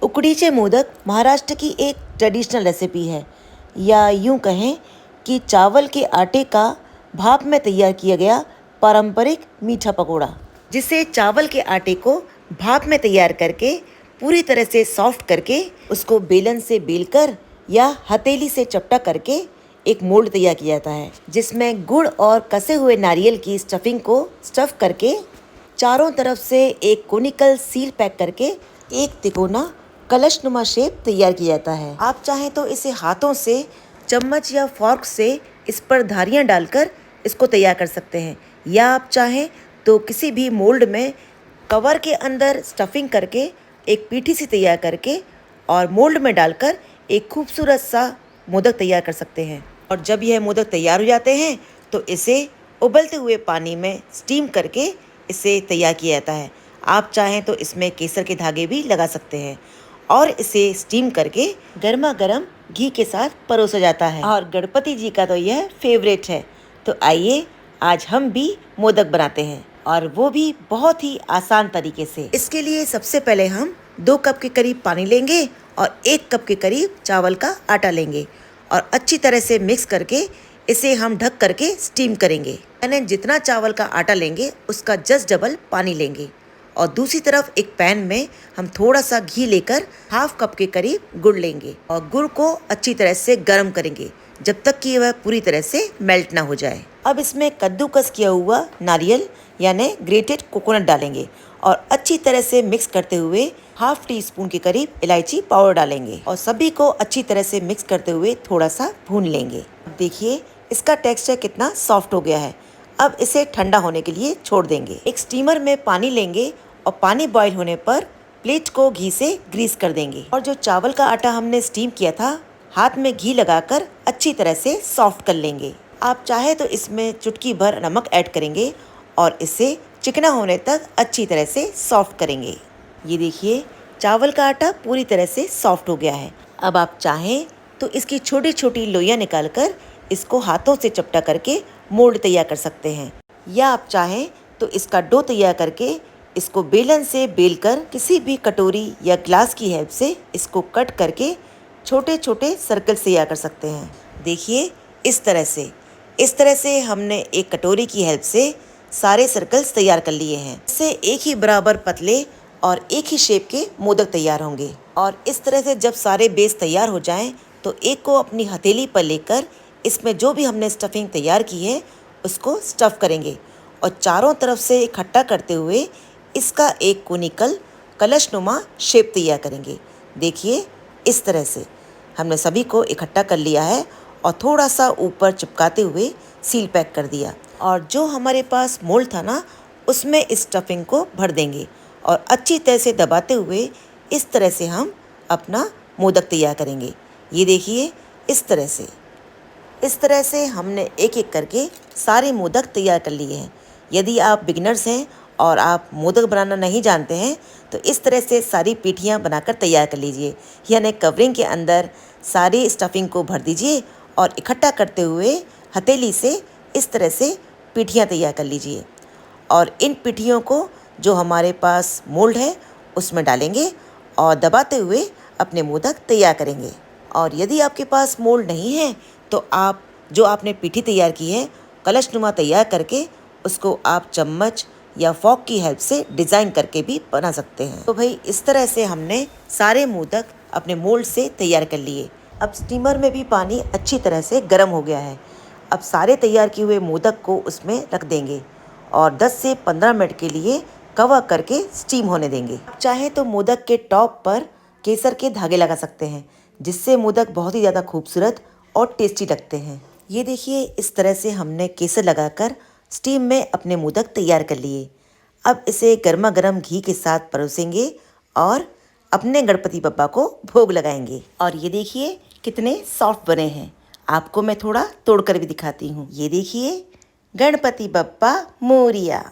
उकडीचे मोदक महाराष्ट्र की एक ट्रेडिशनल रेसिपी है, या यूं कहें कि चावल के आटे का भाप में तैयार किया गया पारंपरिक मीठा पकोड़ा, जिसे चावल के आटे को भाप में तैयार करके पूरी तरह से सॉफ्ट करके उसको बेलन से बेलकर या हथेली से चपटा करके एक मोल्ड तैयार किया जाता है, जिसमें गुड़ और कसे हुए नारियल की स्टफिंग को स्टफ करके चारों तरफ से एक कोनिकल सील पैक करके एक तिकोना कलशनुमा शेप तैयार किया जाता है। आप चाहें तो इसे हाथों से चम्मच या फॉर्क से इस पर धारियां डालकर इसको तैयार कर सकते हैं, या आप चाहें तो किसी भी मोल्ड में कवर के अंदर स्टफिंग करके एक पीठी सी तैयार करके और मोल्ड में डालकर एक खूबसूरत सा मोदक तैयार कर सकते हैं। और जब यह मोदक तैयार हो जाते हैं तो इसे उबलते हुए पानी में स्टीम करके इसे तैयार किया जाता है। आप चाहें तो इसमें केसर के धागे भी लगा सकते हैं और इसे स्टीम करके गर्मा गर्म घी के साथ परोसा जाता है। और गणपति जी का तो यह फेवरेट है। तो आइए आज हम भी मोदक बनाते हैं, और वो भी बहुत ही आसान तरीके से। इसके लिए सबसे पहले हम 2 कप के करीब पानी लेंगे और 1 कप के करीब चावल का आटा लेंगे और अच्छी तरह से मिक्स करके इसे हम ढक करके स्टीम करेंगे। यानी जितना चावल का आटा लेंगे उसका जस्ट डबल पानी लेंगे। और दूसरी तरफ एक पैन में हम थोड़ा सा घी लेकर हाफ कप के करीब गुड़ लेंगे और गुड़ को अच्छी तरह से गर्म करेंगे जब तक कि वह पूरी तरह से मेल्ट ना हो जाए। अब इसमें कद्दूकस किया हुआ नारियल यानी ग्रेटेड कोकोनट डालेंगे और अच्छी तरह से मिक्स करते हुए हाफ टी स्पून के करीब इलायची पाउडर डालेंगे और सभी को अच्छी तरह से मिक्स करते हुए थोड़ा सा भून लेंगे। देखिए इसका टेक्सचर कितना सॉफ्ट हो गया है। अब इसे ठंडा होने के लिए छोड़ देंगे। एक स्टीमर में पानी लेंगे और पानी बॉईल होने पर प्लेट को घी से ग्रीस कर देंगे और जो चावल का आटा हमने स्टीम किया था हाथ में घी लगाकर अच्छी तरह से सॉफ्ट कर लेंगे। आप चाहे तो इसमें चुटकी भर नमक ऐड करेंगे और इसे चिकना होने तक अच्छी तरह से सॉफ्ट करेंगे। ये देखिए चावल का आटा पूरी तरह से सॉफ्ट हो गया है। अब आप चाहें तो इसकी छोटी छोटी लोइयां निकालकर इसको हाथों से चपटा करके मोल्ड तैयार कर सकते हैं, या आप चाहें तो इसका डो तैयार करके इसको बेलन से बेलकर किसी भी कटोरी या ग्लास की हेल्प से इसको कट करके छोटे छोटे सर्कल्स तैयार कर सकते हैं। देखिए इस तरह से हमने एक कटोरी की हेल्प से सारे सर्कल्स तैयार कर लिए हैं। इससे एक ही बराबर पतले और एक ही शेप के मोदक तैयार होंगे। और इस तरह से जब सारे बेस तैयार हो जाएं तो एक को अपनी हथेली पर लेकर इसमें जो भी हमने स्टफिंग तैयार की है उसको स्टफ करेंगे और चारों तरफ से इकट्ठा करते हुए इसका एक कोनिकल कलशनुमा शेप तैयार करेंगे। देखिए इस तरह से हमने सभी को इकट्ठा कर लिया है और थोड़ा सा ऊपर चिपकाते हुए सील पैक कर दिया। और जो हमारे पास मोल्ड था ना उसमें इस स्टफिंग को भर देंगे और अच्छी तरह से दबाते हुए इस तरह से हम अपना मोदक तैयार करेंगे। ये देखिए इस तरह से हमने एक एक करके सारे मोदक तैयार कर लिए हैं। यदि आप बिगिनर्स हैं और आप मोदक बनाना नहीं जानते हैं तो इस तरह से सारी पीठियाँ बनाकर तैयार कर लीजिए। यानी कवरिंग के अंदर सारी स्टफिंग को भर दीजिए और इकट्ठा करते हुए हथेली से इस तरह से पीठियाँ तैयार कर लीजिए और इन पीठियों को जो हमारे पास मोल्ड है उसमें डालेंगे और दबाते हुए अपने मोदक तैयार करेंगे। और यदि आपके पास मोल्ड नहीं है तो आप जो आपने पीठी तैयार की है कलशनुमा तैयार करके उसको आप चम्मच या फॉक की हेल्प से डिज़ाइन करके भी बना सकते हैं। तो भाई इस तरह से हमने सारे मोदक अपने मोल्ड से तैयार कर लिए। अब स्टीमर में भी पानी अच्छी तरह से गर्म हो गया है। अब सारे तैयार किए हुए मोदक को उसमें रख देंगे और 10 से 15 मिनट के लिए कवर करके स्टीम होने देंगे। आप चाहें तो मोदक के टॉप पर केसर के धागे लगा सकते हैं, जिससे मोदक बहुत ही ज़्यादा खूबसूरत और टेस्टी लगते हैं। ये देखिए इस तरह से हमने केसर लगाकर स्टीम में अपने मोदक तैयार कर लिए। अब इसे गर्मा गर्म घी के साथ परोसेंगे और अपने गणपति बप्पा को भोग लगाएंगे। और ये देखिए कितने सॉफ्ट बने हैं। आपको मैं थोड़ा तोड़कर भी दिखाती हूँ। ये देखिए गणपति बप्पा मोरिया।